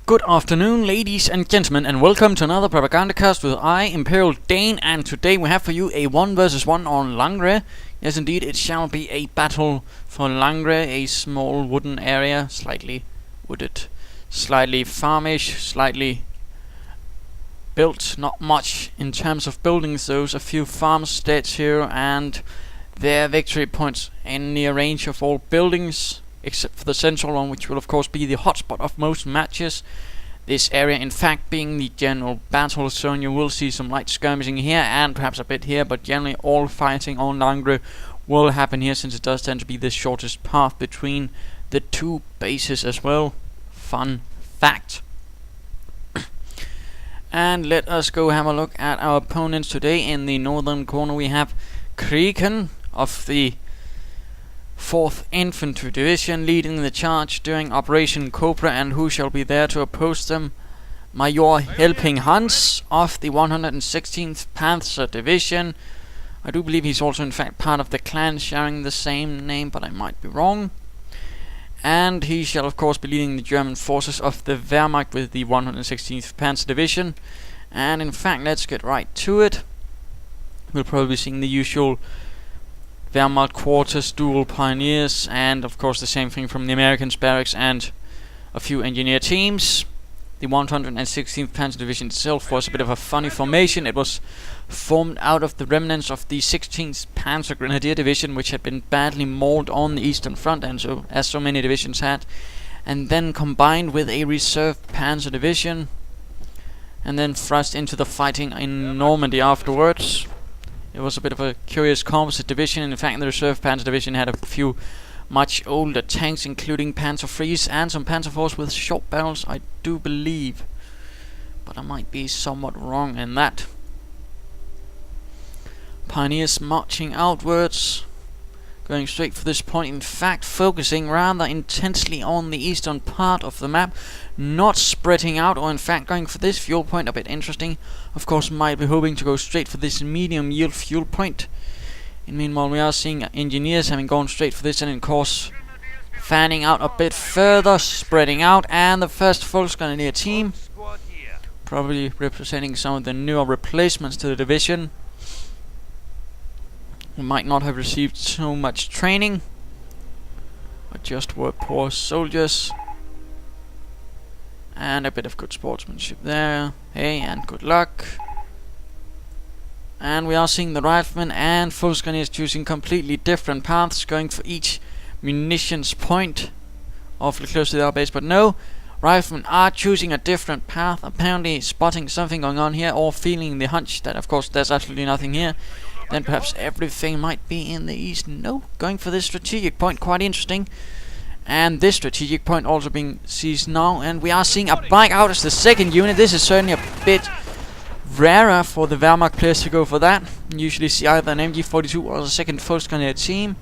Good afternoon, ladies and gentlemen, and welcome to another Propagandacast with I, Imperial Dane, and today we have for you a 1 vs 1 on Langres. Yes, indeed, it shall be a battle for Langres, a small wooden area, slightly wooded, slightly farmish, slightly built, not much in terms of buildings, those a few farmsteads here, and their victory points in near range of all buildings, except for the central one, which will of course be the hotspot of most matches. This area in fact being the general battle zone. You will see some light skirmishing here and perhaps a bit here, but generally all fighting on Langres will happen here, since it does tend to be the shortest path between the two bases as well. Fun fact. And let us go have a look at our opponents today. In the northern corner we have Kreaken of the 4th Infantry Division leading the charge during Operation Cobra, and who shall be there to oppose them? Major Helpinghans of the 116th Panzer Division. I do believe he's also in fact part of the clan sharing the same name, but I might be wrong. And he shall of course be leading the German forces of the Wehrmacht with the 116th Panzer Division. And in fact, let's get right to it. We'll probably be seeing the usual Wehrmacht quarters, dual pioneers, and of course the same thing from the Americans barracks and a few engineer teams. The 116th Panzer Division itself was a bit of a funny formation. It was formed out of the remnants of the 16th Panzer Grenadier Division, which had been badly mauled on the Eastern Front, and so as so many divisions had, and then combined with a reserve Panzer Division, and then thrust into the fighting in Normandy afterwards. It was a bit of a curious composite division. In fact, the reserve Panzer Division had a few much older tanks, including Panzer IIIs and some Panzer IVs with short barrels, I do believe, but I might be somewhat wrong in that. Pioneers marching outwards, going straight for this point, in fact focusing rather intensely on the eastern part of the map, not spreading out, or in fact going for this fuel point. A bit interesting. Of course, might be hoping to go straight for this medium yield fuel point. And meanwhile, we are seeing engineers having gone straight for this, and of course fanning out a bit further, spreading out, and the first Volksgrenadier team, probably representing some of the newer replacements to the division, who might not have received so much training, but just were poor soldiers. And a bit of good sportsmanship there. Hey, and good luck. And we are seeing the riflemen and Volksgrenadiers choosing completely different paths, going for each munitions point awfully close to their base. But no, riflemen are choosing a different path, apparently spotting something going on here, or feeling the hunch that of course there's absolutely nothing here. Then perhaps everything might be in the east. No, going for this strategic point, quite interesting. And this strategic point also being seized now, and we are seeing a bike out as the second unit. This is certainly a bit rarer for the Wehrmacht players to go for that. You usually see either an MG42 or the second Volksgrenadier team.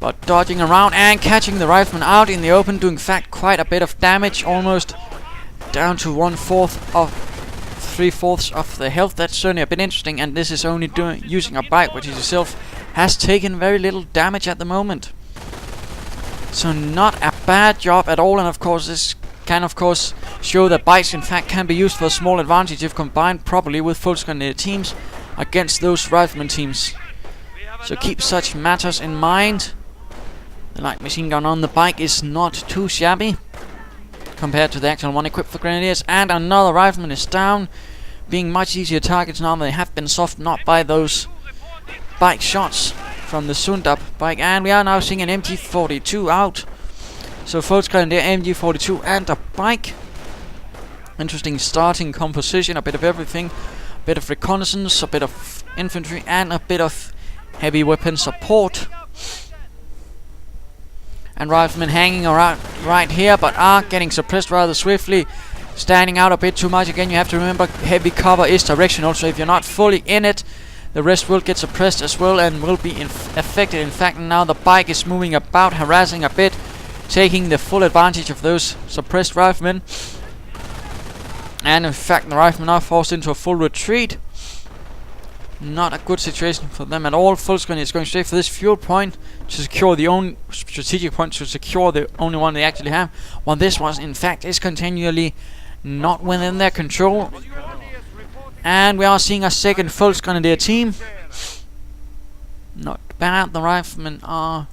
But dodging around and catching the rifleman out in the open, doing in fact quite a bit of damage, almost down to 1/4 of 3/4 of the health. That's certainly a bit interesting, and this is only using a bike which itself has taken very little damage at the moment. So not a bad job at all, and of course this can of course show that bikes in fact can be used for a small advantage if combined properly with Volksgrenadier teams against those rifleman teams. So keep such matters in mind. The light machine gun on the bike is not too shabby compared to the actual one equipped for Grenadiers, and another rifleman is down, being much easier targets now. They have been softened up by those bike shots from the Sundab bike, and we are now seeing an MG42 out. So Volksgrenadier, MG42 and a bike. Interesting starting composition, a bit of everything, a bit of reconnaissance, a bit of infantry, and a bit of heavy weapon support. And riflemen hanging around right here, but are getting suppressed rather swiftly, standing out a bit too much. Again, you have to remember heavy cover is directional, so if you're not fully in it, the rest will get suppressed as well and will be affected. In fact, now the bike is moving about, harassing a bit, taking the full advantage of those suppressed riflemen. And in fact, the riflemen are forced into a full retreat. Not a good situation for them at all. Volkswagen is going straight for this fuel point to secure the only strategic point, to secure the only one they actually have. While this was, in fact, is continually not within their control. And we are seeing a second Volksgrenadier team. Not bad. The riflemen are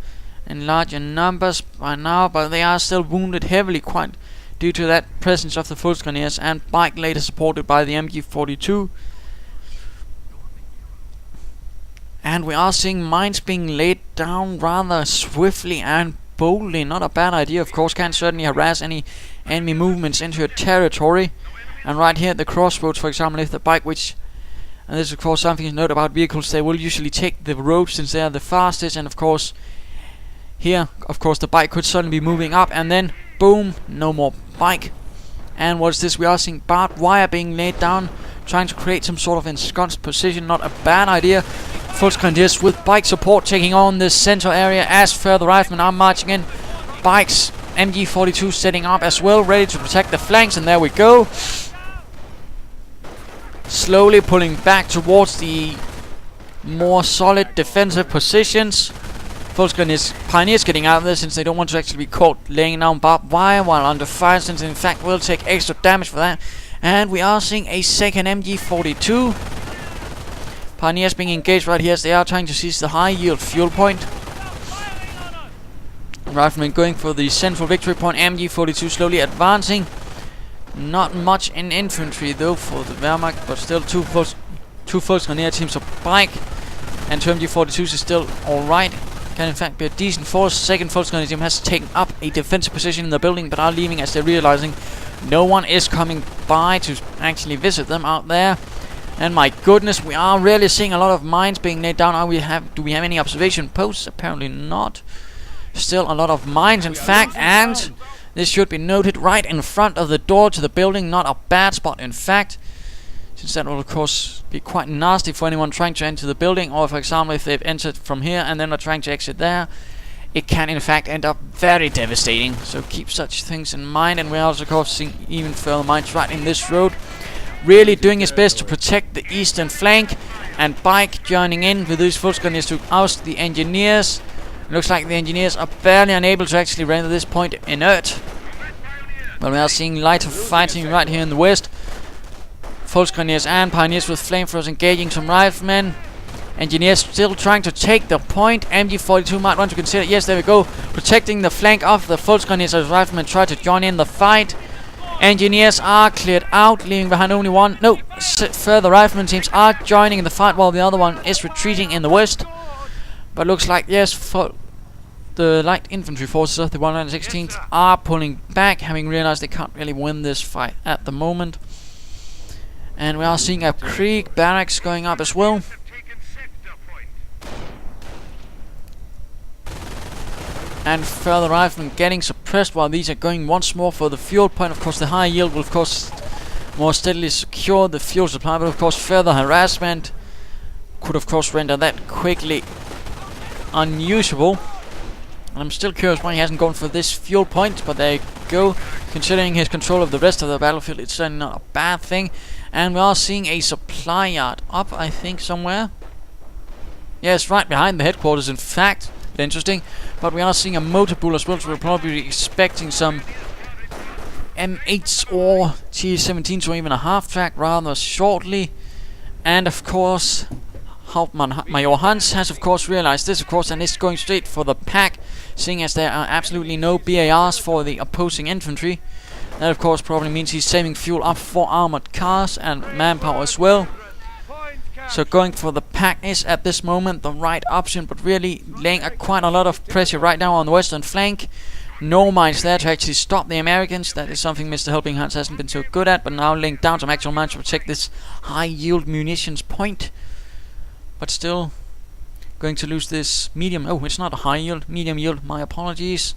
in larger numbers by now, but they are still wounded heavily, quite due to that presence of the Volksgrenadiers, and bike later supported by the MG42. And we are seeing mines being laid down rather swiftly and boldly. Not a bad idea, of course. Can certainly harass any enemy movements into your territory. And right here at the crossroads, for example, if the bike, which, and this is of course something to note about vehicles, they will usually take the road since they are the fastest. And of course, here, of course, the bike could suddenly be moving up, and then boom, no more bike. And what's this? We are seeing barbed wire being laid down, trying to create some sort of ensconced position. Not a bad idea. Volksgrenadiers with bike support taking on this central area as further riflemen are marching in. Bikes, MG42 setting up as well, ready to protect the flanks, and there we go. Slowly pulling back towards the more solid defensive positions. Volksgrenadiers, pioneers getting out of this since they don't want to actually be caught laying down barbed wire while under fire, since in fact will take extra damage for that. And we are seeing a second MG42. Pioneers being engaged right here as they are trying to seize the high yield fuel point. Riflemen going for the central victory point. MG42 slowly advancing. Not much in infantry though for the Wehrmacht, but still two Volksgrenadier teams of bike, and two MG42s is still alright. Can in fact be a decent force. Second Volksgrenadier team has taken up a defensive position in the building, but are leaving as they're realizing no one is coming by to actually visit them out there. And my goodness, we are really seeing a lot of mines being laid down. Do we have any observation posts? Apparently not. Still a lot of mines, in fact, and this should be noted right in front of the door to the building. Not a bad spot, in fact, since that will of course be quite nasty for anyone trying to enter the building, or for example if they've entered from here and then are trying to exit there. It can in fact end up very devastating, so keep such things in mind. And we're also of course seeing even further mines right in this road, really doing his best to protect the eastern flank, and bike joining in with these Volksgrenadiers to oust the engineers. It looks like the engineers are barely unable to actually render this point inert. But we are seeing lighter fighting right here in the west. Volksgrenadiers and pioneers with flamethrowers engaging some riflemen. Engineers still trying to take the point. MG42 might want to consider. Yes, there we go. Protecting the flank of the Volksgrenadiers as riflemen try to join in the fight. Engineers are cleared out, leaving behind only one. No, further rifleman teams are joining in the fight while the other one is retreating in the west. But looks like, yes, the light infantry forces of the 116th are pulling back, having realized they can't really win this fight at the moment. And we are seeing a Kreaken barracks going up as well. And further riflemen getting suppressed while these are going once more for the fuel point. Of course, the high yield will of course more steadily secure the fuel supply, but of course further harassment could of course render that quickly unusable. And I'm still curious why he hasn't gone for this fuel point, but there you go. Considering his control of the rest of the battlefield, it's certainly not a bad thing. And we are seeing a supply yard up, I think, somewhere. Yes, right behind the headquarters, in fact. Interesting. But we are seeing a motor pool as well, so we're probably expecting some M8s or T-17s or even a half-track rather shortly. And of course, Hauptmann Major Hans has of course realized this, of course, and is going straight for the pack, seeing as there are absolutely no BARs for the opposing infantry. That of course probably means he's saving fuel up for armored cars and manpower as well. So going for the pack is at this moment the right option, but really laying quite a lot of pressure right now on the western flank. No mines there to actually stop the Americans. That is something Mr. Helpinghans hasn't been so good at, but now laying down some actual mines to protect this high yield munitions point. But still going to lose this medium. Oh, it's not a high yield, medium yield, my apologies.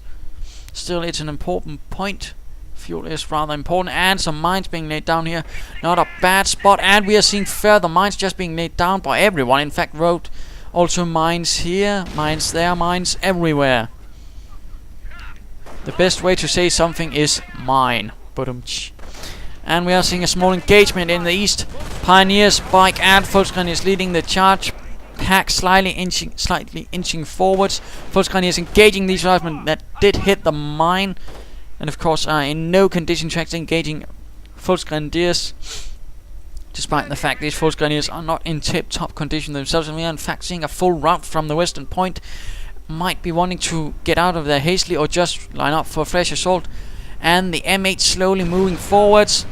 Still, it's an important point. Fuel is rather important, and some mines being laid down here. Not a bad spot, and we are seeing further mines just being laid down by everyone. In fact, road also mines here, mines there, mines everywhere. The best way to say something is mine. And we are seeing a small engagement in the east. Pioneers, Bike and Volksgrenadiers leading the charge. Pack slightly inching forwards. Volksgrenadiers engaging these riflemen that did hit the mine, and of course are in no condition to actually engaging Volksgrenadiers, despite the fact these Volksgrenadiers are not in tip-top condition themselves, and we are in fact seeing a full rout from the western point. Might be wanting to get out of there hastily or just line up for a fresh assault. And the M8 slowly moving forwards,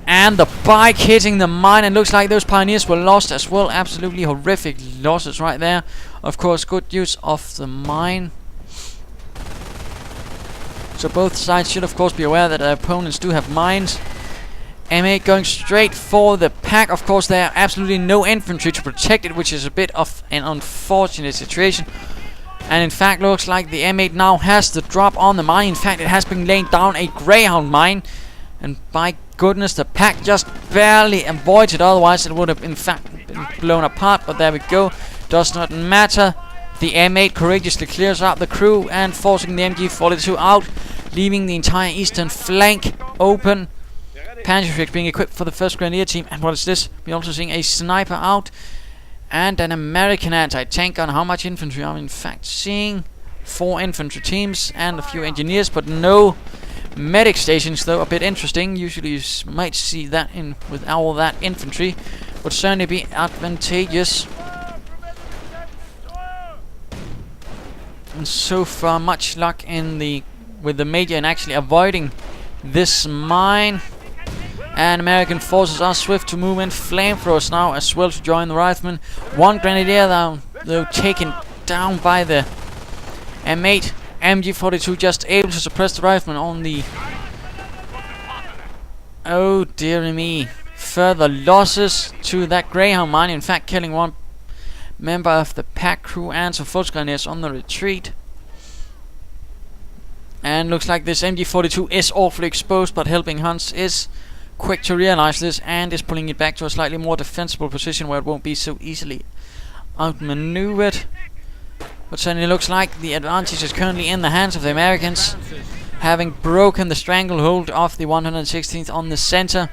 and the Bike hitting the mine, and looks like those Pioneers were lost as well. Absolutely horrific losses right there. Of course, good use of the mine. So both sides should of course be aware that their opponents do have mines. M8 going straight for the pack. Of course, there are absolutely no infantry to protect it, which is a bit of an unfortunate situation. And in fact, looks like the M8 now has the drop on the mine. In fact, it has been laying down a Greyhound mine, and by goodness, the pack just barely avoids it. Otherwise, it would have in fact been blown apart. But there we go. Does not matter. The M8 courageously clears out the crew and forcing the MG42 out, leaving the entire eastern flank open. Panzer being equipped for the 1st Grenadier team. And what is this? We're also seeing a sniper out and an American anti-tank gun. How much infantry are we in fact seeing? 4 infantry teams and a few engineers, but no medic stations, though a bit interesting. Usually you might see that in with all that infantry. Would certainly be advantageous. And so far, much luck with the Major in actually avoiding this mine. And American forces are swift to move in. Flamethrowers now as well to join the riflemen. 1 Grenadier down, though, taken down by the M8. MG42 just able to suppress the riflemen on the... Oh dear me. Further losses to that Greyhound mine. In fact, killing 1 member of the pack crew and some Volksgrenadiers on the retreat. And looks like this MG42 is awfully exposed, but Helpinghans is quick to realize this and is pulling it back to a slightly more defensible position where it won't be so easily outmaneuvered. But certainly looks like the advantage is currently in the hands of the Americans, having broken the stranglehold of the 116th on the center.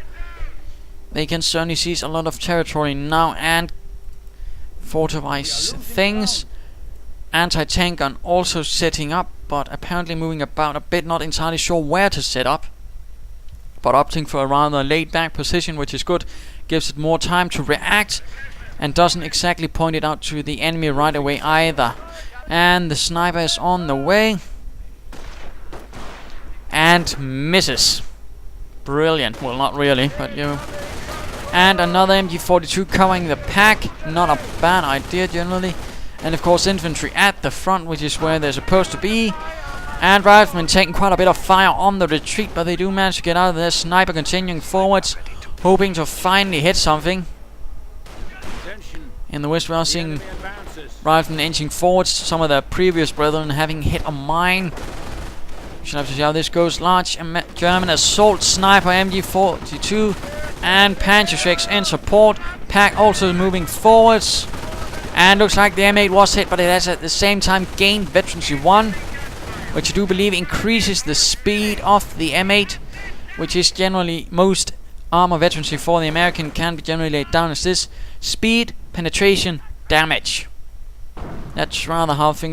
They can certainly seize a lot of territory now and fortify things. Anti-tank gun also setting up, but apparently moving about a bit, not entirely sure where to set up, but opting for a rather laid back position, which is good. Gives it more time to react and doesn't exactly point it out to the enemy right away either. And the sniper is on the way and misses. Brilliant. Well, not really, but you know. And another MG42 covering the pack. Not a bad idea generally. And of course infantry at the front, which is where they're supposed to be. And riflemen taking quite a bit of fire on the retreat, but they do manage to get out of there. Sniper continuing forwards, hoping to finally hit something. In the west we are seeing riflemen inching forwards. Some of their previous brethren having hit a mine. We should have to see how this goes. Large German assault sniper MG42 and Panzer in support. Pack also moving forwards. And looks like the M8 was hit, but it has at the same time gained veterancy 1. Which I do believe increases the speed of the M8, which is generally most armor veterancy for the American can be generally laid down as this: speed, penetration, damage. That's rather how things